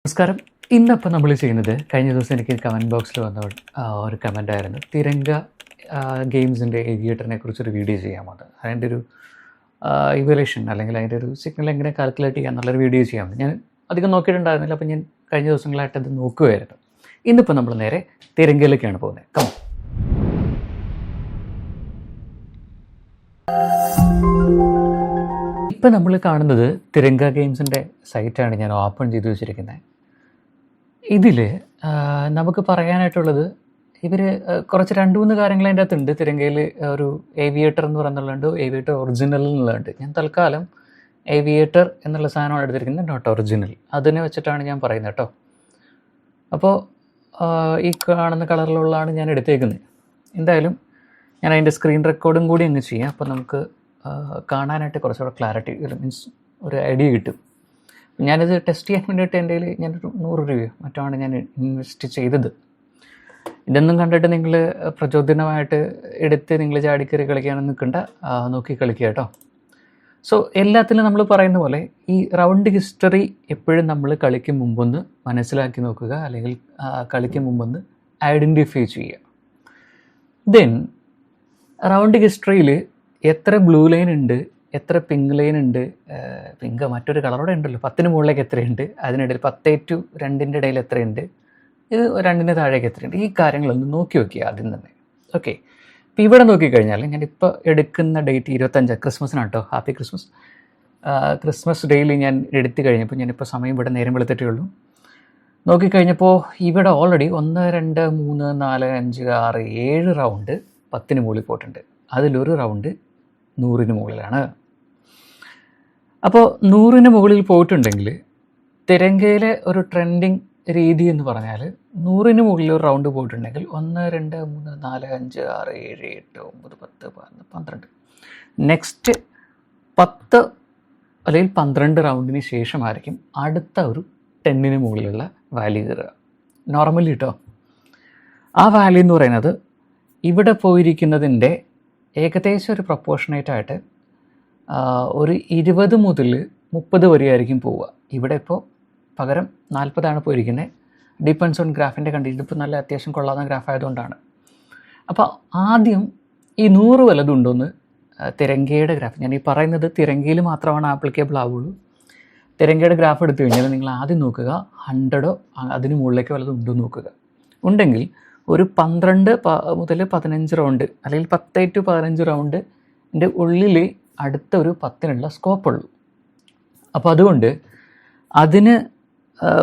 നമസ്കാരം. ഇന്നിപ്പോൾ നമ്മൾ ചെയ്യുന്നത് കഴിഞ്ഞ ദിവസം എനിക്ക് കമൻറ്റ് ബോക്സിൽ വന്ന ഒരു കമൻറ്റായിരുന്നു. തിരങ്ക ഗെയിംസിൻ്റെ ഏവിയേറ്ററിനെ കുറിച്ചൊരു വീഡിയോ ചെയ്യാമത്. അതിൻ്റെ ഒരു ഇവല്യൂഷൻ അല്ലെങ്കിൽ അതിൻ്റെ ഒരു സിഗ്നൽ എങ്ങനെ കാൽക്കുലേറ്റ് ചെയ്യാം എന്നുള്ളൊരു വീഡിയോ ചെയ്യാമെന്ന് ഞാൻ അധികം നോക്കിയിട്ടുണ്ടായിരുന്നില്ല. അപ്പോൾ ഞാൻ കഴിഞ്ഞ ദിവസങ്ങളായിട്ട് അത് നോക്കുകയായിരുന്നു. ഇന്നിപ്പോൾ നമ്മൾ നേരെ തിരങ്കയിലേക്കാണ് പോകുന്നത്. ഇപ്പം നമ്മൾ കാണുന്നത് തിരങ്ക ഗെയിംസിൻ്റെ സൈറ്റാണ് ഞാൻ ഓപ്പൺ ചെയ്ത് വെച്ചിരിക്കുന്നത്. ഇതിൽ നമുക്ക് പറയാനായിട്ടുള്ളത് ഇവർ കുറച്ച് 2-3 കാര്യങ്ങൾ അതിൻ്റെ അകത്തുണ്ട്. തിരങ്കയിൽ ഒരു ഏവിയേറ്റർ എന്ന് പറയുന്നുള്ളുണ്ട്, ഏവിയേറ്റർ ഒറിജിനൽ എന്നുള്ളതുണ്ട്. ഞാൻ തൽക്കാലം ഏവിയേറ്റർ എന്നുള്ള സാധനമാണ് എടുത്തിരിക്കുന്നത്, നോട്ട് ഒറിജിനൽ. അതിനെ വെച്ചിട്ടാണ് ഞാൻ പറയുന്നത് കേട്ടോ. അപ്പോൾ ഈ കാണുന്ന കളറിലുള്ളതാണ് ഞാൻ എടുത്തേക്കുന്നത്. എന്തായാലും ഞാൻ അതിൻ്റെ സ്ക്രീൻ റെക്കോർഡും കൂടി അങ്ങ് ചെയ്യാം. അപ്പോൾ നമുക്ക് കാണാനായിട്ട് കുറച്ചുകൂടെ ക്ലാരിറ്റി മീൻസ് ഒരു ഐഡിയ കിട്ടും. ഞാനിത് ടെസ്റ്റ് ചെയ്യാൻ വേണ്ടിയിട്ട് എൻ്റെ കയ്യിൽ ഞാനൊരു 100 രൂപയോ മറ്റാണ് ഞാൻ ഇൻവെസ്റ്റ് ചെയ്തത്. ഇതൊന്നും കണ്ടിട്ട് നിങ്ങൾ പ്രചോദനമായിട്ട് എടുത്ത് നിങ്ങൾ ചാടിക്കറി കളിക്കാനൊന്നും നിൽക്കണ്ട, നോക്കി കളിക്കുക കേട്ടോ. സോ എല്ലാത്തിലും നമ്മൾ പറയുന്ന പോലെ ഈ റൗണ്ട് ഹിസ്റ്ററി എപ്പോഴും നമ്മൾ കളിക്കും മുമ്പൊന്ന് മനസ്സിലാക്കി നോക്കുക, അല്ലെങ്കിൽ കളിക്കും മുമ്പൊന്ന് ഐഡൻറ്റിഫൈ ചെയ്യുക. ദെൻ റൗണ്ട് ഹിസ്റ്ററിയിൽ എത്ര ബ്ലൂ ലൈൻ ഉണ്ട്, എത്ര പിങ്ക് ലൈൻ ഉണ്ട്, പിങ്ക് മറ്റൊരു കളറോടെ ഉണ്ടല്ലോ, 10ന് മുകളിലേക്ക് എത്രയുണ്ട്, അതിനിടയിൽ 10-2 ഇടയിൽ എത്രയുണ്ട്, ഇത് 2ന് താഴേക്ക് എത്രയുണ്ട്, ഈ കാര്യങ്ങളൊന്ന് നോക്കി നോക്കിയാൽ ആദ്യം തന്നെ. ഓക്കെ, ഇപ്പോൾ ഇവിടെ നോക്കിക്കഴിഞ്ഞാൽ ഞാനിപ്പോൾ എടുക്കുന്ന ഡേറ്റ് 25 ക്രിസ്മസിനാണ് കേട്ടോ. Happy Christmas. ക്രിസ്മസ് ഡേയിൽ ഞാൻ എടുത്തു കഴിഞ്ഞപ്പോൾ ഞാനിപ്പോൾ സമയം ഇവിടെ നേരം വെളുത്തിട്ടേ ഉള്ളൂ. നോക്കിക്കഴിഞ്ഞപ്പോൾ ഇവിടെ ഓൾറെഡി 1 2 3 4 5 6 7 റൗണ്ട് 10ന് മുകളിൽ പോയിട്ടുണ്ട്. അതിലൊരു റൗണ്ട് 100ന് മുകളിലാണ്. അപ്പോൾ 100ന് മുകളിൽ പോയിട്ടുണ്ടെങ്കിൽ തിരങ്കയിലെ ഒരു ട്രെൻഡിങ് രീതി എന്ന് പറഞ്ഞാൽ 100ന് മുകളിൽ ഒരു റൗണ്ട് പോയിട്ടുണ്ടെങ്കിൽ 1 2 3 4 5 6 7 8 9 10 11 12 നെക്സ്റ്റ് 10 അല്ലെങ്കിൽ 12 റൗണ്ടിന് ശേഷമായിരിക്കും അടുത്ത ഒരു 10ന് മുകളിലുള്ള വാല്യൂ കയറുക. നോർമലി കേട്ടോ. ആ വാല്യൂ എന്ന് പറയുന്നത് ഇവിടെ പോയിരിക്കുന്നതിൻ്റെ ഏകദേശം ഒരു പ്രൊപ്പോർഷനേറ്റായിട്ട് ഒരു 20 മുതൽ 30 വരെയായിരിക്കും പോവുക. ഇവിടെ ഇപ്പോൾ പകരം 40 പോയിരിക്കുന്നത്. ഡിപ്പെൻസ് ഓൺ ഗ്രാഫിൻ്റെ കണ്ടിട്ട് ഇപ്പോൾ നല്ല അത്യാവശ്യം കൊള്ളാവുന്ന ഗ്രാഫ് ആയതുകൊണ്ടാണ്. അപ്പോൾ ആദ്യം ഈ 100 വല്ലതുണ്ടോയെന്ന് തിരങ്കയുടെ ഗ്രാഫ്, ഞാൻ ഈ പറയുന്നത് തിരങ്കയിൽ മാത്രമാണ് ആപ്ലിക്കബിൾ ആവുള്ളൂ. തിരങ്കയുടെ ഗ്രാഫ് എടുത്തു കഴിഞ്ഞാൽ നിങ്ങൾ ആദ്യം നോക്കുക 100 അതിന് മുകളിലേക്ക് വല്ലതും ഉണ്ടോ നോക്കുക. ഉണ്ടെങ്കിൽ ഒരു 12 മുതൽ 15 റൗണ്ട് അല്ലെങ്കിൽ 10-15 റൗണ്ടിൻ്റെ ഉള്ളിൽ അടുത്ത ഒരു 10നുള്ള സ്കോപ്പുള്ളൂ. അപ്പോൾ അതുകൊണ്ട് അതിന്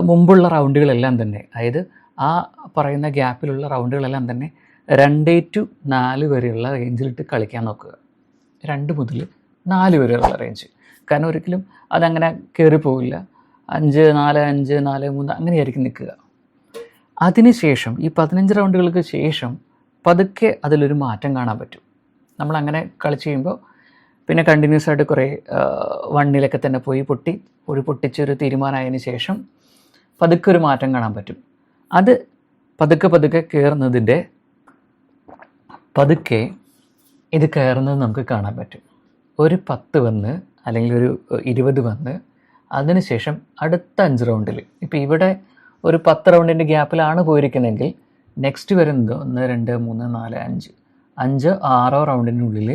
മുമ്പുള്ള റൗണ്ടുകളെല്ലാം തന്നെ, അതായത് ആ പറയുന്ന ഗ്യാപ്പിലുള്ള റൗണ്ടുകളെല്ലാം തന്നെ 2-4 വരെയുള്ള റേഞ്ചിലിട്ട് കളിക്കാൻ നോക്കുക. 2 മുതൽ 4 വരെയുള്ള റേഞ്ച്. കാരണം ഒരിക്കലും അതങ്ങനെ കയറിപ്പോവില്ല. 5 4 5 4 3 അങ്ങനെയായിരിക്കും നിൽക്കുക. അതിനുശേഷം ഈ 15 റൗണ്ടുകൾക്ക് ശേഷം പതുക്കെ അതിലൊരു മാറ്റം കാണാൻ പറ്റും. നമ്മളങ്ങനെ കളിച്ച് കഴിയുമ്പോൾ പിന്നെ കണ്ടിന്യൂസ് ആയിട്ട് കുറേ 1-ലൊക്കെ തന്നെ പോയി പൊട്ടിച്ചൊരു തീരുമാനമായതിന് ശേഷം പതുക്കെ ഒരു മാറ്റം കാണാൻ പറ്റും. അത് പതുക്കെ കയറുന്നതിൻ്റെ പതുക്കെ ഇത് കയറുന്നത് നമുക്ക് കാണാൻ പറ്റും. ഒരു 10 വന്ന് അല്ലെങ്കിൽ ഒരു 20 വന്ന് അതിനുശേഷം അടുത്ത 5 റൗണ്ടിൽ, ഇപ്പോൾ ഇവിടെ ഒരു 10 റൗണ്ടിൻ്റെ ഗ്യാപ്പിലാണ് പോയിരിക്കുന്നതെങ്കിൽ നെക്സ്റ്റ് വരുന്നത് 1 2 3 4 5 6 റൗണ്ടിനുള്ളിൽ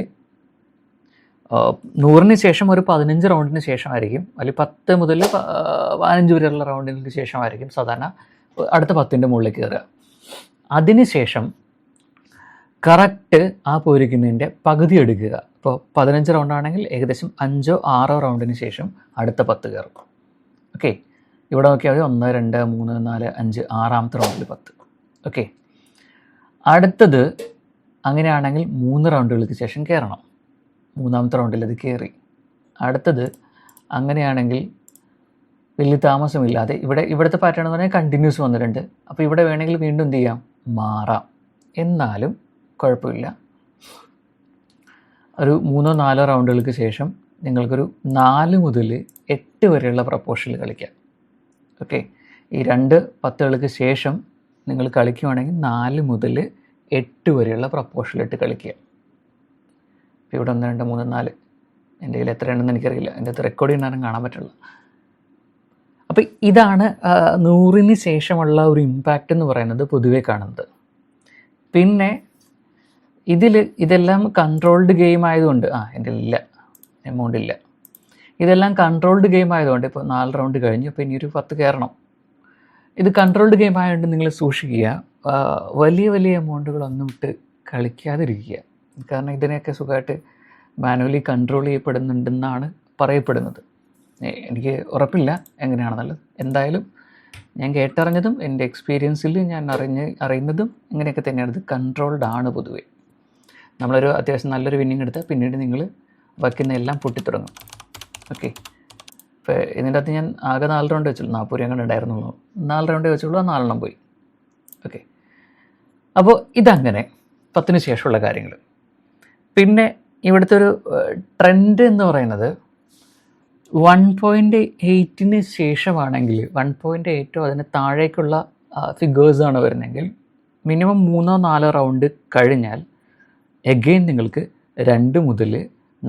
100ന് ശേഷം ഒരു 15 റൗണ്ടിന് ശേഷമായിരിക്കും, അല്ലെങ്കിൽ 10 മുതൽ 15 വരെയുള്ള റൗണ്ടിന് ശേഷമായിരിക്കും സാധാരണ അടുത്ത 10ൻ്റെ മുകളിലേക്ക് കയറുക. അതിനുശേഷം കറക്റ്റ് ആ പോയിരിക്കുന്നതിൻ്റെ പകുതി എടുക്കുക. ഇപ്പോൾ 15 റൗണ്ടാണെങ്കിൽ ഏകദേശം 5-6 റൗണ്ടിന് ശേഷം അടുത്ത 10 കയറും. ഓക്കെ, ഇവിടെ നോക്കിയാൽ 1 2 3 4 5 6ാമത്തെ റൗണ്ടിൽ 10. ഓക്കെ, അടുത്തത് അങ്ങനെയാണെങ്കിൽ 3 റൗണ്ടുകൾക്ക് ശേഷം കയറണം. 3ാമത്തെ റൗണ്ടിൽ അത് കയറി. അടുത്തത് അങ്ങനെയാണെങ്കിൽ വലിയ താമസമില്ലാതെ ഇവിടുത്തെ പാറ്റേൺ എന്ന് പറഞ്ഞാൽ കണ്ടിന്യൂസ് വന്നിട്ടുണ്ട്. അപ്പോൾ ഇവിടെ വേണമെങ്കിൽ വീണ്ടും എന്ത് ചെയ്യാം, മാറാം. എന്നാലും കുഴപ്പമില്ല. ഒരു 3-4 റൗണ്ടുകൾക്ക് ശേഷം നിങ്ങൾക്കൊരു 4 മുതൽ 8 വരെയുള്ള പ്രപ്പോർഷനിൽ കളിക്കാം. ഓക്കെ, ഈ 2 10കൾക്ക് ശേഷം നിങ്ങൾ കളിക്കുകയാണെങ്കിൽ 4 മുതൽ 8 വരെയുള്ള പ്രപ്പോർഷനിലിട്ട് കളിക്കുക. ഇപ്പോൾ ഇവിടെ 1 2 3 4 എൻ്റെ കയ്യിൽ എത്രയുണ്ടെന്ന് എനിക്കറിയില്ല, എൻ്റെ അത് റെക്കോർഡ് ചെയ്യാനും കാണാൻ പറ്റില്ല. അപ്പോൾ ഇതാണ് 100-ന് ശേഷമുള്ള ഒരു ഇമ്പാക്റ്റ് എന്ന് പറയുന്നത് പൊതുവേ കാണുന്നത്. പിന്നെ ഇതെല്ലാം കൺട്രോൾഡ് ഗെയിം ആയതുകൊണ്ട് എൻ്റെ ഇല്ല എമൗണ്ട് ഇല്ല, ഇതെല്ലാം കൺട്രോൾഡ് ഗെയിം ആയതുകൊണ്ട് ഇപ്പോൾ 4 റൗണ്ട് കഴിഞ്ഞു, അപ്പോൾ ഇനിയൊരു 10 കയറണം. ഇത് കൺട്രോൾഡ് ഗെയിം ആയതുകൊണ്ട് നിങ്ങൾ സൂക്ഷിക്കുക, വലിയ വലിയ എമൗണ്ടുകളൊന്നും ഇട്ട് കളിക്കാതിരിക്കുക. കാരണം ഇതിനെയൊക്കെ സുഖമായിട്ട് മാനുവലി കൺട്രോൾ ചെയ്യപ്പെടുന്നുണ്ടെന്നാണ് പറയപ്പെടുന്നത്. എനിക്ക് ഉറപ്പില്ല എങ്ങനെയാണെന്നുള്ളത്. എന്തായാലും ഞാൻ കേട്ടറിഞ്ഞതും എൻ്റെ എക്സ്പീരിയൻസിൽ ഞാൻ അറിയുന്നതും ഇങ്ങനെയൊക്കെ തന്നെയാണ്. ഇത് കൺട്രോൾഡ് ആണ് പൊതുവേ. നമ്മളൊരു അത്യാവശ്യം നല്ലൊരു വിന്നിങ് എടുത്താൽ പിന്നീട് നിങ്ങൾ വയ്ക്കുന്ന എല്ലാം പൊട്ടിത്തുടങ്ങും. ഓക്കെ, ഇപ്പോൾ ഇതിൻ്റെ അകത്ത് ഞാൻ ആകെ 4 റൗണ്ട് വെച്ചുള്ളൂ, 40 രൂപ അങ്ങനെ ഉണ്ടായിരുന്നുള്ളൂ. 4 റൗണ്ടേ വെച്ചുള്ളൂ, ആ 4 പോയി. ഓക്കെ, അപ്പോൾ ഇതങ്ങനെ 10-ന് ശേഷമുള്ള കാര്യങ്ങൾ. പിന്നെ ഇവിടുത്തെ ഒരു ട്രെൻഡ് എന്ന് പറയുന്നത് 1.8-ന് ശേഷമാണെങ്കിൽ 1.8 അതിന് താഴേക്കുള്ള ഫിഗേഴ്സാണ് വരുന്നതെങ്കിൽ മിനിമം 3-4 റൗണ്ട് കഴിഞ്ഞാൽ എഗെയിൻ നിങ്ങൾക്ക് 2 മുതൽ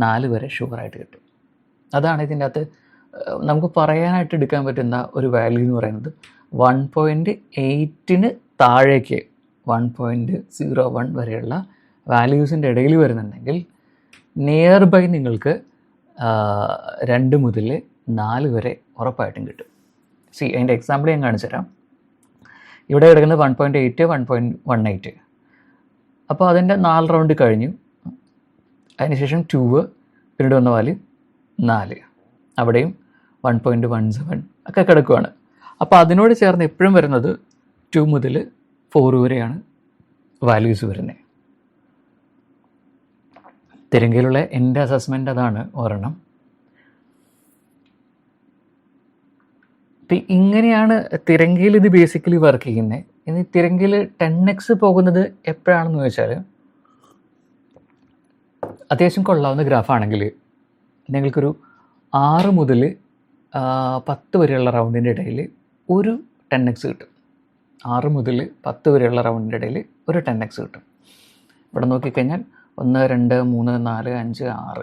4 വരെ ഷുവറായിട്ട് കിട്ടും. അതാണ് ഇതിൻ്റെ അകത്ത് നമുക്ക് പറയാനായിട്ട് എടുക്കാൻ പറ്റുന്ന ഒരു വാല്യൂ എന്ന് പറയുന്നത്. 1.8-ന് താഴേക്ക് 1.01 വരെയുള്ള വാല്യൂസിൻ്റെ ഇടയിൽ വരുന്നുണ്ടെങ്കിൽ നിയർ ബൈ നിങ്ങൾക്ക് 2 മുതൽ 4 വരെ ഉറപ്പായിട്ടും കിട്ടും. അതിൻ്റെ എക്സാമ്പിൾ ഞാൻ കാണിച്ചു തരാം. ഇവിടെ കിടക്കുന്നത് 1.8, 1.18. അപ്പോൾ അതിൻ്റെ 4 റൗണ്ട് കഴിഞ്ഞു. അതിനുശേഷം 2, പിന്നീട് വന്ന വാല്യൂ 4, അവിടെയും 1.17 ഒക്കെ കിടക്കുകയാണ്. അപ്പോൾ അതിനോട് ചേർന്ന് എപ്പോഴും വരുന്നത് 2 മുതൽ 4 വരെയാണ് വാല്യൂസ് വരുന്നത്. തിരങ്കയിലുള്ള എൻ്റെ അസസ്മെൻ്റ് അതാണ് ഒരെണ്ണം. ഇപ്പം ഇങ്ങനെയാണ് തിരങ്കയിൽ ഇത് ബേസിക്കലി വർക്ക് ചെയ്യുന്നത്. ഇനി തിരങ്കയിൽ 10x പോകുന്നത് എപ്പോഴാണെന്ന് ചോദിച്ചാൽ, അത്യാവശ്യം കൊള്ളാവുന്ന ഗ്രാഫാണെങ്കിൽ നിങ്ങൾക്കൊരു 6 മുതൽ 10 വരെയുള്ള റൗണ്ടിൻ്റെ ഇടയിൽ ഒരു 10x കിട്ടും. 6 മുതൽ 10 വരെയുള്ള റൗണ്ടിൻ്റെ ഇടയിൽ ഒരു 10x കിട്ടും. ഇവിടെ നോക്കിക്കഴിഞ്ഞാൽ 1, 2, 3, 4, 5, 6.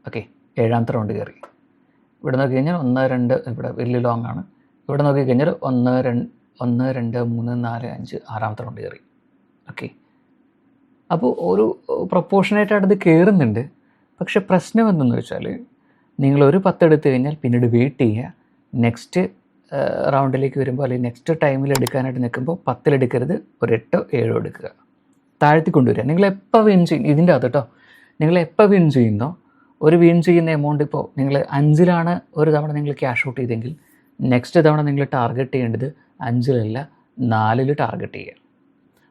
ഓക്കെ, 7ാമത്തെ റൗണ്ട് കയറി. ഇവിടെ നോക്കിക്കഴിഞ്ഞാൽ 1, 2, ഇവിടെ വലിയ ലോങ് ആണ്. ഇവിടെ നോക്കിക്കഴിഞ്ഞാൽ 1, 2, 3, 4, 5, 6ാമത്തെ റൗണ്ട് കയറി. ഓക്കെ, അപ്പോൾ ഒരു പ്രൊപ്പോർഷനേറ്റായിട്ട് ഇത് കയറുന്നുണ്ട്. പക്ഷെ പ്രശ്നം എന്തെന്ന് വെച്ചാൽ, നിങ്ങളൊരു 10 എടുത്തു കഴിഞ്ഞാൽ പിന്നീട് വെയിറ്റ് ചെയ്യുക. നെക്സ്റ്റ് റൗണ്ടിലേക്ക് വരുമ്പോൾ അല്ലെങ്കിൽ നെക്സ്റ്റ് ടൈമിൽ എടുക്കാനായിട്ട് നിൽക്കുമ്പോൾ 10 എടുക്കരുത്, ഒരു 8, 7 എടുക്കുക. താഴ്ത്തി കൊണ്ടുവരിക. നിങ്ങളെപ്പോൾ വിൻ ചെയ്യും ഇതിൻ്റെ അകത്ത് കേട്ടോ, നിങ്ങളെപ്പോൾ വിൻ ചെയ്യുന്നോ, ഒരു വിൻ ചെയ്യുന്ന എമൗണ്ട് ഇപ്പോൾ നിങ്ങൾ 5-ലാണ് ഒരു തവണ നിങ്ങൾ ക്യാഷ് ഔട്ട് ചെയ്തെങ്കിൽ നെക്സ്റ്റ് തവണ നിങ്ങൾ ടാർഗറ്റ് ചെയ്യേണ്ടത് 5-ലല്ല 4-ൽ ടാർഗറ്റ് ചെയ്യുക.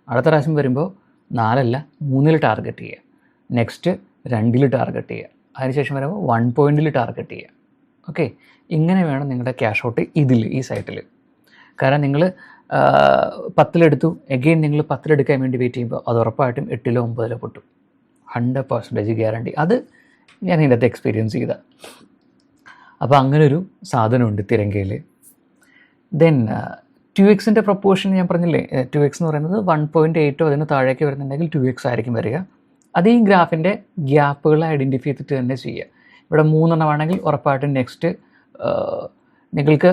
അടുത്ത പ്രാവശ്യം വരുമ്പോൾ 4-അല്ല 3-ൽ ടാർഗറ്റ് ചെയ്യുക. നെക്സ്റ്റ് 2-ൽ ടാർഗറ്റ് ചെയ്യുക. അതിനുശേഷം വരുമ്പോൾ 1 പോയിൻറ്റിൽ ടാർഗറ്റ് ചെയ്യുക. ഓക്കെ, ഇങ്ങനെ വേണം നിങ്ങളുടെ ക്യാഷ് ഔട്ട് ഈ സൈറ്റിൽ. കാരണം നിങ്ങൾ 10-ലെടുത്തു, എഗെയിൻ നിങ്ങൾ 10-ലെടുക്കാൻ വേണ്ടി വെയിറ്റ് ചെയ്യുമ്പോൾ അത് ഉറപ്പായിട്ടും 8-ലോ 9-ലോ പൊട്ടും. 100% ഗ്യാരണ്ടി. അത് ഞാൻ ഇതിൻ്റെ അകത്ത് എക്സ്പീരിയൻസ് ചെയ്ത. അപ്പോൾ അങ്ങനൊരു സാധനമുണ്ട് തിരങ്കയിൽ. ദെൻ 2x പ്രൊപ്പോർഷൻ ഞാൻ പറഞ്ഞില്ലേ, 2x എന്ന് പറയുന്നത് 1.8 അതിന് താഴേക്ക് വരുന്നുണ്ടെങ്കിൽ 2x ആയിരിക്കും വരിക. അത് ഈ ഗ്രാഫിൻ്റെ ഗ്യാപ്പുകൾ ഐഡൻറ്റിഫൈ ചെയ്തിട്ട് തന്നെ ചെയ്യുക. ഇവിടെ 3 ആണെങ്കിൽ ഉറപ്പായിട്ടും നെക്സ്റ്റ് നിങ്ങൾക്ക്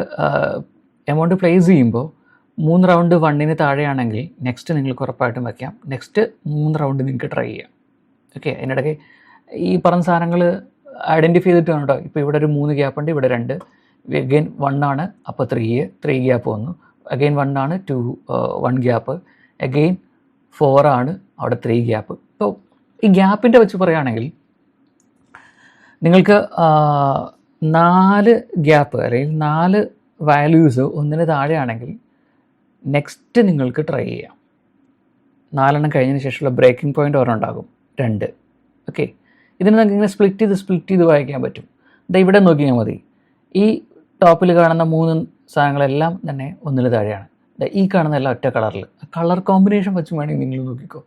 എമൗണ്ട് പ്ലേസ് ചെയ്യുമ്പോൾ 3 റൗണ്ട് 1-ന് താഴെയാണെങ്കിൽ നെക്സ്റ്റ് നിങ്ങൾക്ക് ഉറപ്പായിട്ടും വയ്ക്കാം. നെക്സ്റ്റ് 3 റൗണ്ട് നിങ്ങൾക്ക് ട്രൈ ചെയ്യാം. ഓക്കെ, അതിനിടയ്ക്ക് ഈ പറഞ്ഞ സാധനങ്ങൾ ഐഡൻറ്റിഫൈ ചെയ്തിട്ട് വേണം കേട്ടോ. ഇപ്പോൾ ഇവിടെ ഒരു 3 ഗ്യാപ്പുണ്ട്, ഇവിടെ 2, അഗെയിൻ 1 ആണ്, അപ്പോൾ 3 ഗ്യാപ്പ് വന്നു. അഗെയിൻ 1 ആണ്, 1 ഗ്യാപ്പ്, അഗെയിൻ 4 ആണ്, അവിടെ 3 ഗ്യാപ്പ്. ഇപ്പോൾ ഈ ഗ്യാപ്പിൻ്റെ വെച്ച് പറയുകയാണെങ്കിൽ നിങ്ങൾക്ക് 4 ഗ്യാപ്പ് അല്ലെങ്കിൽ 4 വാല്യൂസ് 1-ന് താഴെയാണെങ്കിൽ നെക്സ്റ്റ് നിങ്ങൾക്ക് ട്രൈ ചെയ്യാം. 4 കഴിഞ്ഞതിന് ശേഷമുള്ള ബ്രേക്കിംഗ് പോയിൻ്റ് ഒരെണ്ണം ഉണ്ടാകും, 2. ഓക്കെ, ഇതിന് നമുക്ക് ഇങ്ങനെ സ്പ്ലിറ്റ് ചെയ്ത് വായിക്കാൻ പറ്റും. ഇവിടെ നോക്കിയാൽ മതി, ഈ ടോപ്പിൽ കാണുന്ന 3 സാധനങ്ങളെല്ലാം തന്നെ 1-ന് താഴെയാണ്. ഈ കാണുന്ന എല്ലാം ഒറ്റ കളർ കോമ്പിനേഷൻ വെച്ച് വേണമെങ്കിൽ നിങ്ങൾ നോക്കിക്കോ.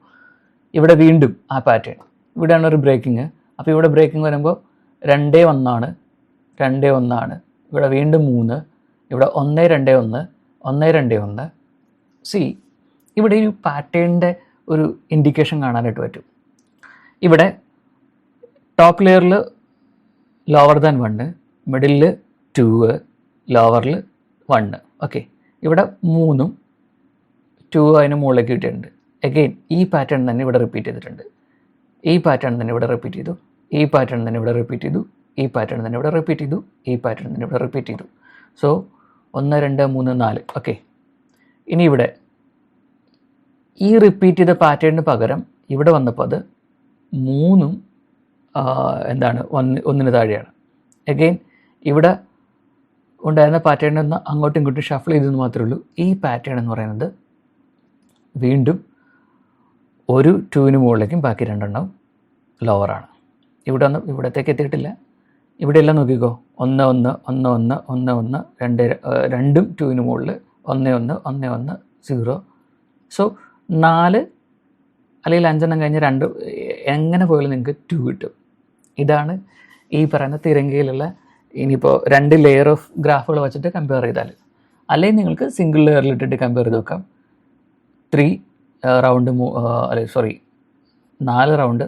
ഇവിടെ വീണ്ടും ആ പാറ്റേൺ, ഇവിടെയാണ് ഒരു ബ്രേക്കിങ്. അപ്പോൾ ഇവിടെ ബ്രേക്കിംഗ് വരുമ്പോൾ 2, 1 ആണ്, 2, 1 ആണ്. ഇവിടെ വീണ്ടും 3, ഇവിടെ 1, 2, 1, 1, 2, 1. ഇവിടെ ഒരു പാറ്റേണിൻ്റെ ഒരു ഇൻഡിക്കേഷൻ കാണാനായിട്ട് പറ്റും. ഇവിടെ ടോപ്പ് ലെയറിൽ ലോവർ ദാൻ 1, മിഡിലിൽ 2, ലോവറിൽ 1. ഓക്കെ, ഇവിടെ 3ഉം 2 അതിന് മുകളിലേക്ക് കിട്ടിയിട്ടുണ്ട്. അഗെയിൻ ഈ പാറ്റേൺ തന്നെ ഇവിടെ റിപ്പീറ്റ് ചെയ്തിട്ടുണ്ട്. ഈ പാറ്റേൺ തന്നെ ഇവിടെ റിപ്പീറ്റ് ചെയ്തു. ഈ പാറ്റേൺ തന്നെ ഇവിടെ റിപ്പീറ്റ് ചെയ്തു. ഈ പാറ്റേൺ തന്നെ ഇവിടെ റിപ്പീറ്റ് ചെയ്തു. ഈ പാറ്റേൺ തന്നെ ഇവിടെ റിപ്പീറ്റ് ചെയ്തു. സോ 1 2 3 4. ഓക്കെ, ഇനി ഇവിടെ ഈ റിപ്പീറ്റ് ചെയ്ത പാറ്റേണിന് പകരം ഇവിടെ വന്നപ്പോൾ അത് 3ഉം എന്താണ് 1ന് താഴെയാണ്. അഗെയിൻ ഇവിടെ ഉണ്ടായിരുന്ന പാറ്റേൺ ഒന്ന് അങ്ങോട്ടും ഇങ്ങോട്ടും ഷഫിൾ ചെയ്തെന്ന് മാത്രമേ ഉള്ളൂ. ഈ പാറ്റേൺ എന്ന് പറയുന്നത് വീണ്ടും ഒരു 2ന് മുകളിലേക്കും ബാക്കി 2 ലോവറാണ്. ഇവിടത്തേക്ക് എത്തിയിട്ടില്ല. ഇവിടെ എല്ലാം നോക്കിക്കോ, 1 1 1 1 1 1 2 2ഉം 2ന് മുകളിൽ 1 1 1 1 0. സോ 4 അല്ലെങ്കിൽ 5 കഴിഞ്ഞ് 2 എങ്ങനെ പോയാലും നിങ്ങൾക്ക് 2 കിട്ടും. ഇതാണ് ഈ പറയുന്ന തിരങ്കയിലുള്ള. ഇനിയിപ്പോൾ 2 ലെയർ ഓഫ് ഗ്രാഫുകൾ വെച്ചിട്ട് കമ്പയർ ചെയ്താൽ, അല്ലെങ്കിൽ നിങ്ങൾക്ക് സിംഗിൾ ലെയറിലിട്ടിട്ട് കമ്പയർ ചെയ്ത് നോക്കാം. 3 റൗണ്ട് 4 റൗണ്ട്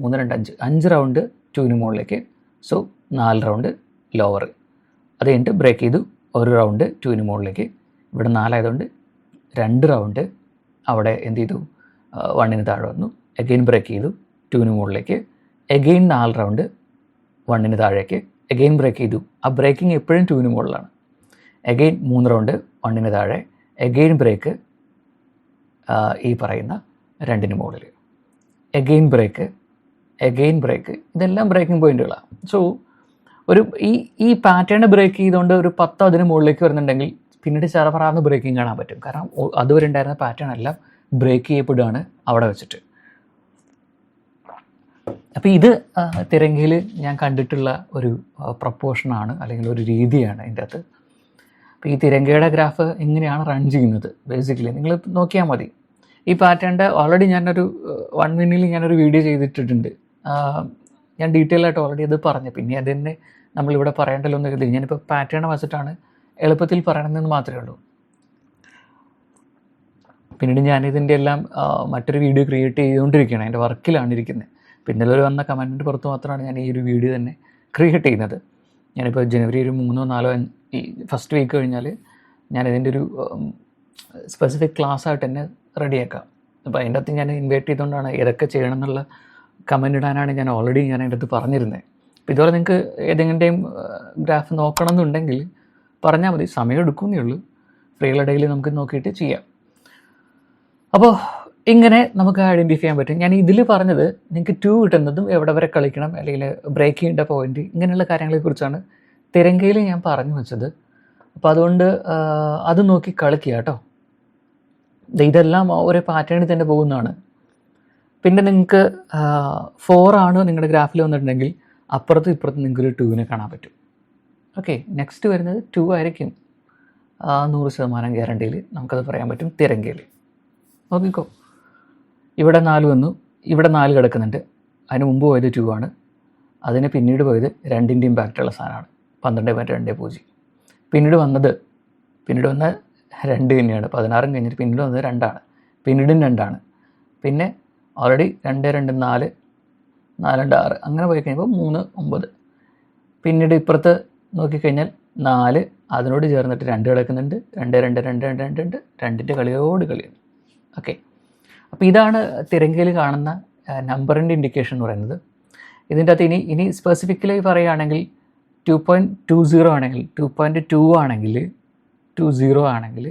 3 2 5 റൗണ്ട് 2ന് മുകളിലേക്ക്. So 4 round lower. അത് കഴിഞ്ഞിട്ട് ബ്രേക്ക് ചെയ്തു 1 റൗണ്ട് 2ന് മുകളിലേക്ക്. ഇവിടെ 4 ആയതുകൊണ്ട് 2 റൗണ്ട് അവിടെ എന്ത് ചെയ്തു, 1ന് താഴെ വന്നു. എഗെയിൻ ബ്രേക്ക് ചെയ്തു 2ന് മുകളിലേക്ക്. എഗെയിൻ 4 റൗണ്ട് 1ന് താഴേക്ക്. എഗെയിൻ ബ്രേക്ക് ചെയ്തു. ആ ബ്രേക്കിംഗ് എപ്പോഴും 2ന് മുകളിലാണ്. എഗെയിൻ 3 റൗണ്ട് 1ന് താഴെ. എഗെയിൻ ബ്രേക്ക് ഈ പറയുന്ന 2ന് മുകളിൽ. Again break, again break. ഇതെല്ലാം ബ്രേക്കിംഗ് പോയിന്റുകളാണ്. സോ ഈ പാറ്റേൺ ബ്രേക്ക് ചെയ്തുകൊണ്ട് ഒരു 10 അതിന് മുകളിലേക്ക് വരുന്നുണ്ടെങ്കിൽ പിന്നീട് ചെറുപറാന്ന് ബ്രേക്കിംഗ് കാണാൻ പറ്റും. കാരണം അതുവരെ ഉണ്ടായിരുന്ന പാറ്റേൺ എല്ലാം ബ്രേക്ക് ചെയ്യപ്പെടുകയാണ് അവിടെ വെച്ചിട്ട്. അപ്പോൾ ഇത് തിരങ്കയിൽ ഞാൻ കണ്ടിട്ടുള്ള ഒരു പ്രപ്പോർഷനാണ്, അല്ലെങ്കിൽ ഒരു രീതിയാണ് ഇതിൻ്റെ അകത്ത്. അപ്പോൾ ഈ തിരങ്കയുടെ ഗ്രാഫ് എങ്ങനെയാണ് റൺ ചെയ്യുന്നത് ബേസിക്കലി നിങ്ങൾ നോക്കിയാൽ മതി. ഈ പാറ്റേണിൻ്റെ ഓൾറെഡി ഞാനൊരു 1 മിനിറ്റിൽ ഞാനൊരു വീഡിയോ ചെയ്തിട്ടിട്ടുണ്ട്. ഞാൻ ഡീറ്റെയിൽ ആയിട്ട് ഓൾറെഡി അത് പറഞ്ഞു. പിന്നെ അത് തന്നെ നമ്മളിവിടെ പറയേണ്ടല്ലോ എന്ന് കരുതി ഞാനിപ്പോൾ പാറ്റേൺ വെച്ചിട്ടാണ് എളുപ്പത്തിൽ പറയണമെന്ന് മാത്രമേ ഉള്ളൂ. പിന്നീട് ഞാനിതിൻ്റെ എല്ലാം മറ്റൊരു വീഡിയോ ക്രിയേറ്റ് ചെയ്തുകൊണ്ടിരിക്കുകയാണ്, എൻ്റെ വർക്കിലാണ് ഇരിക്കുന്നത്. പിന്നെ ഒരു വന്ന കമൻറ്റിൻ്റെ പുറത്ത് മാത്രമാണ് ഞാൻ ഈ ഒരു വീഡിയോ തന്നെ ക്രിയേറ്റ് ചെയ്യുന്നത്. ഞാനിപ്പോൾ ജനുവരി ഒരു 3 4 ഈ ഫസ്റ്റ് വീക്ക് കഴിഞ്ഞാൽ ഞാനിതിൻ്റെ ഒരു സ്പെസിഫിക് ക്ലാസ് ആയിട്ട് തന്നെ റെഡിയാക്കാം. അപ്പോൾ അതിൻ്റെ അകത്ത് ഞാൻ ഇൻവൈറ്റ് ചെയ്തുകൊണ്ടാണ് ഏതൊക്കെ ചെയ്യണം എന്നുള്ള കമൻ്റ് ഇടാനാണ് ഞാൻ ഓൾറെഡി ഞാൻ അതിൻ്റെ അടുത്ത് പറഞ്ഞിരുന്നത്. അപ്പോൾ ഇതുപോലെ നിങ്ങൾക്ക് ഏതെങ്കിലും ഗ്രാഫ് നോക്കണം എന്നുണ്ടെങ്കിൽ പറഞ്ഞാൽ മതി, സമയം എടുക്കുന്നേ ഉള്ളൂ. ഫ്രീയുള്ള ഡേയിൽ നമുക്ക് നോക്കിയിട്ട് ചെയ്യാം. അപ്പോൾ ഇങ്ങനെ നമുക്ക് ഐഡൻറ്റിഫൈ ചെയ്യാൻ പറ്റും. ഞാൻ ഇതിൽ പറഞ്ഞത് നിങ്ങൾക്ക് 2 കിട്ടുന്നതും എവിടെ വരെ കളിക്കണം, അല്ലെങ്കിൽ ബ്രേക്ക് ചെയ്യേണ്ട പോയിന്റ്, ഇങ്ങനെയുള്ള കാര്യങ്ങളെക്കുറിച്ചാണ് തിരങ്കയിൽ ഞാൻ പറഞ്ഞു വെച്ചത്. അപ്പോൾ അതുകൊണ്ട് അത് നോക്കി കളിക്കുക കേട്ടോ. ഇതെല്ലാം ഒരു പാറ്റേണിൽ തന്നെ പോകുന്നതാണ്. പിന്നെ നിങ്ങൾക്ക് 4 ആണ് നിങ്ങളുടെ ഗ്രാഫിൽ വന്നിട്ടുണ്ടെങ്കിൽ അപ്പുറത്തും ഇപ്പുറത്തും നിങ്ങൾക്കൊരു 2നെ കാണാൻ പറ്റും. ഓക്കെ, നെക്സ്റ്റ് വരുന്നത് 2 ആയിരിക്കും 100% ഗ്യാരണ്ടിയിൽ നമുക്കത് പറയാൻ പറ്റും തിരങ്കയിൽ. നോക്കിക്കോ, ഇവിടെ 4 വന്നു, ഇവിടെ 4 കിടക്കുന്നുണ്ട്. അതിന് മുമ്പ് പോയത് 2 ആണ്, അതിന് പിന്നീട് പോയത് 2ൻ്റെ ഇമ്പാക്റ്റുള്ള സാധനമാണ് 12.2 പിന്നീട് വന്ന 2 തന്നെയാണ്. 16 കഴിഞ്ഞിട്ട് പിന്നീട് വന്നത് 2 ആണ്, പിന്നീടും 2 ആണ്. പിന്നെ ഓൾറെഡി 2 2 4 4 2 6 അങ്ങനെ പോയി കഴിയുമ്പോൾ 3 9. പിന്നീട് ഇപ്പുറത്ത് നോക്കിക്കഴിഞ്ഞാൽ 4, അതിനോട് ചേർന്നിട്ട് 2 കിടക്കുന്നുണ്ട്. 2 2 2 2 2 2ൻ്റെ കളിയോട് കളിയാണ്. ഓക്കെ, അപ്പോൾ ഇതാണ് തിരങ്കയിൽ കാണുന്ന നമ്പറിൻ്റെ ഇൻഡിക്കേഷൻ എന്ന് പറയുന്നത്. ഇതിൻ്റെ അകത്ത് ഇനി സ്പെസിഫിക്കലി പറയുകയാണെങ്കിൽ 2.20 ആണെങ്കിൽ 2.2 ആണെങ്കിൽ 20 ആണെങ്കിൽ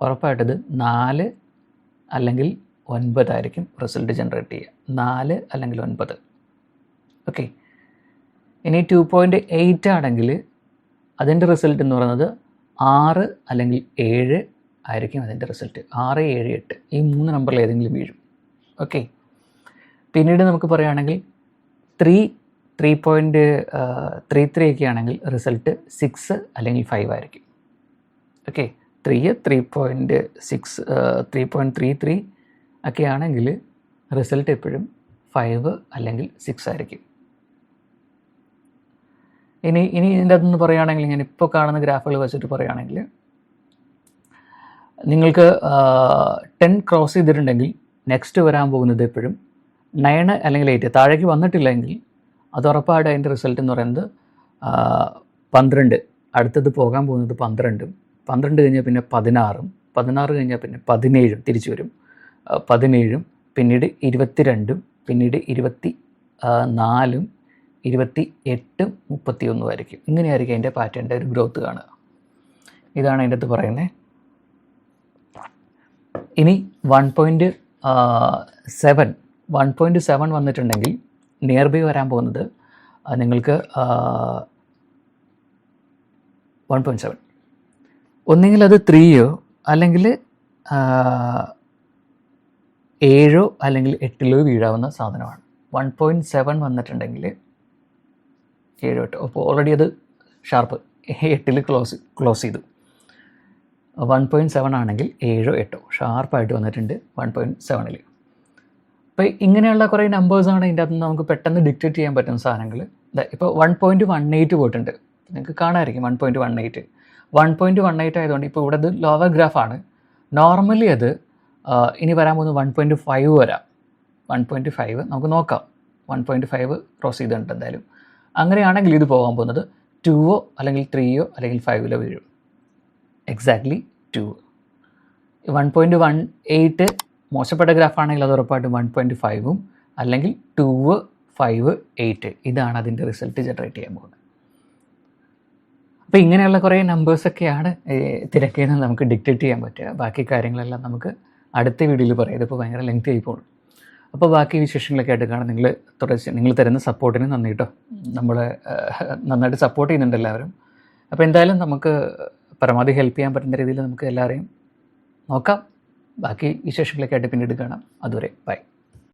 ഉറപ്പായിട്ടത് 4 അല്ലെങ്കിൽ 9 ആയിരിക്കും റിസൾട്ട് ജനറേറ്റ് ചെയ്യുക. 4 അല്ലെങ്കിൽ 9. ഓക്കെ, ഇനി 2.8 ആണെങ്കിൽ അതിൻ്റെ റിസൾട്ട് എന്ന് പറയുന്നത് 6 അല്ലെങ്കിൽ 7 ആയിരിക്കും അതിൻ്റെ റിസൾട്ട്. 6 7 8 ഈ 3 നമ്പറിൽ ഏതെങ്കിലും വീഴും. ഓക്കെ, പിന്നീട് നമുക്ക് പറയുകയാണെങ്കിൽ 3.33 ഒക്കെ ആണെങ്കിൽ റിസൾട്ട് 6 അല്ലെങ്കിൽ 5 ആയിരിക്കും. ഓക്കെ, 3.6 3.33 ഒക്കെ ആണെങ്കിൽ റിസൾട്ട് എപ്പോഴും 5 അല്ലെങ്കിൽ 6 ആയിരിക്കും. ഇനി ഇതിൻ്റെ അകത്തുനിന്ന് പറയുകയാണെങ്കിൽ ഞാൻ ഇപ്പോൾ കാണുന്ന ഗ്രാഫുകൾ വെച്ചിട്ട് പറയുകയാണെങ്കിൽ നിങ്ങൾക്ക് 10 ക്രോസ് ചെയ്തിട്ടുണ്ടെങ്കിൽ നെക്സ്റ്റ് വരാൻ പോകുന്നത് എപ്പോഴും 9 അല്ലെങ്കിൽ 8 താഴേക്ക് വന്നിട്ടില്ലെങ്കിൽ അത് ഉറപ്പായിട്ട് അതിൻ്റെ റിസൾട്ട് എന്ന് പറയുന്നത് 12. അടുത്തത് പോകാൻ പോകുന്നത് 12, 12 കഴിഞ്ഞാൽ പിന്നെ 16, 16 കഴിഞ്ഞാൽ പിന്നെ 17 തിരിച്ചു വരും, 17, പിന്നീട് 22, പിന്നീട് 24, 28, 31 ആയിരിക്കും. ഇങ്ങനെയായിരിക്കും അതിൻ്റെ പാറ്റേണിൻ്റെ ഒരു ഗ്രോത്ത് കാണുക. ഇതാണ് അതിൻ്റെ അകത്ത് പറയുന്നത്. ഇനി 1.7 വന്നിട്ടുണ്ടെങ്കിൽ നിയർ ബൈ വരാൻ പോകുന്നത് നിങ്ങൾക്ക് 1.7 ഒന്നെങ്കിൽ അത് 3 അല്ലെങ്കിൽ 7 അല്ലെങ്കിൽ 8 വീഴാവുന്ന സാധനമാണ്. 1.7 വന്നിട്ടുണ്ടെങ്കിൽ 7, 8. അപ്പോൾ ഓൾറെഡി അത് ഷാർപ്പ് 8 ക്ലോസ് ചെയ്തു. 1.7 ആണെങ്കിൽ 7, 8 ഷാർപ്പായിട്ട് വന്നിട്ടുണ്ട് 1.7. അപ്പോൾ ഇങ്ങനെയുള്ള കുറേ നമ്പേഴ്സാണ് ഇതിൻ്റെ അകത്ത് നമുക്ക് പെട്ടെന്ന് ഡിക്റ്റേറ്റ് ചെയ്യാൻ പറ്റുന്ന സാധനങ്ങൾ. ഇപ്പോൾ 1.18 പോയിട്ടുണ്ട്, നിങ്ങൾക്ക് കാണാമായിരിക്കും 1.18. 1.18 ആയതുകൊണ്ട് ഇപ്പോൾ ഇവിടെ ഇത് ലോവർ ഗ്രാഫാണ്. നോർമലി അത് ഇനി വരാൻ പോകുന്നത് 1.5 വരാം. 1.5 നമുക്ക് നോക്കാം. 1.5 ക്രോസ് ചെയ്തിട്ടുണ്ട് എന്തായാലും. അങ്ങനെയാണെങ്കിൽ ഇത് പോകാൻ പോകുന്നത് 2 അല്ലെങ്കിൽ 3 അല്ലെങ്കിൽ 5 വീഴും. എക്സാക്ട്ലി 2. 1.18 മോശപ്പെട്ട ഗ്രാഫാണെങ്കിൽ അത് ഉറപ്പായിട്ടും 1.5 അല്ലെങ്കിൽ 2, 5, 8 ഇതാണ് അതിൻ്റെ റിസൾട്ട് ജനറേറ്റ് ചെയ്യാൻ പോകുന്നത്. അപ്പോൾ ഇങ്ങനെയുള്ള കുറേ നമ്പേഴ്സൊക്കെയാണ് തിരക്കിൽ നിന്ന് നമുക്ക് ഡിക്റ്റേറ്റ് ചെയ്യാൻ പറ്റുക. ബാക്കി കാര്യങ്ങളെല്ലാം നമുക്ക് അടുത്ത വീഡിയോയിൽ പറയാം. ഇതിപ്പോൾ ഭയങ്കര ലെങ്ത് ആയി പോകും. അപ്പോൾ ബാക്കി വിശേഷങ്ങളൊക്കെ ആയിട്ട് കാണാം. നിങ്ങൾ തരുന്ന സപ്പോർട്ടിന് നന്ദി കേട്ടോ. നമ്മൾ നന്നായിട്ട് സപ്പോർട്ട് ചെയ്യുന്നുണ്ട് എല്ലാവരും. അപ്പോൾ എന്തായാലും നമുക്ക് പരമാവധി ഹെൽപ്പ് ചെയ്യാൻ പറ്റുന്ന രീതിയിൽ നമുക്ക് എല്ലാവരെയും നോക്കാം. ബാക്കി വിശേഷങ്ങളൊക്കെ ആയിട്ട് പിന്നീട് കാണാം. അതുവരെ ബൈ.